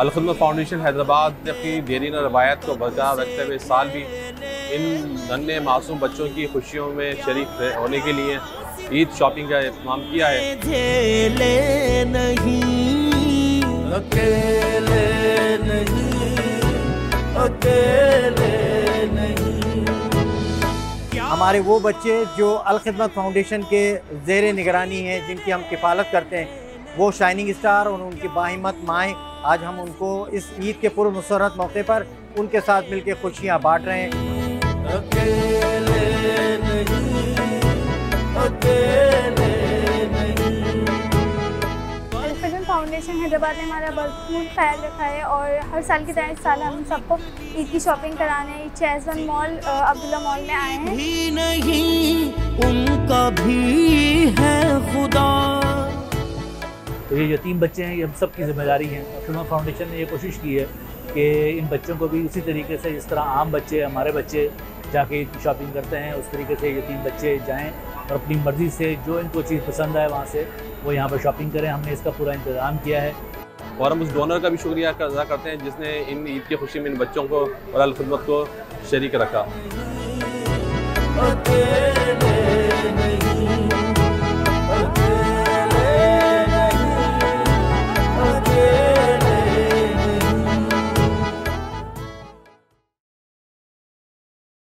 Al-Khidmat foundation Hyderabad ने अपनी देरीन रवायत को बरकरार रखते हुए इस साल भी इन नन्हे मासूम बच्चों की खुशियों में शरीक होने के लिए ईद शॉपिंग का इत्माम किया है। हमारे वो बच्चे जो अल-खिदमत फाउंडेशन के ज़ेरे निगरानी हैं, जिनकी हम किफ़ालत करते हैं, वो शाइनिंग स्टार और उनकी बाहिम्मत माएँ, आज हम उनको इस ईद के पुरमसरत मौके पर उनके साथ मिलकर खुशियाँ बांट रहे हैं। अल-खिदमत फाउंडेशन हैदराबाद ने हमारा भरपूर ख्याल रखा है और हर साल की तरह इस साल हम सबको ईद की शॉपिंग कराने चेज़वन मॉल अब्दुल्ला मॉल में आए हैं। भी नहीं उनका भी है खुदा। तो ये यतीम बच्चे हैं, ये हम सब की जिम्मेदारी है। अल-खिदमत फाउंडेशन ने ये कोशिश की है कि इन बच्चों को भी उसी तरीके से जिस तरह आम बच्चे हमारे बच्चे जाके ईद की शॉपिंग करते हैं, उस तरीके से यतीम बच्चे जाएं और अपनी मर्ज़ी से जो इनको चीज़ पसंद आए वहाँ से वो यहाँ पर शॉपिंग करें। हमने इसका पूरा इंतज़ाम किया है और हम उस डोनर का भी शुक्रिया अदा करते हैं जिसने इन ईद की खुशी में इन बच्चों को और अल-खिदमत को शरीक रखा।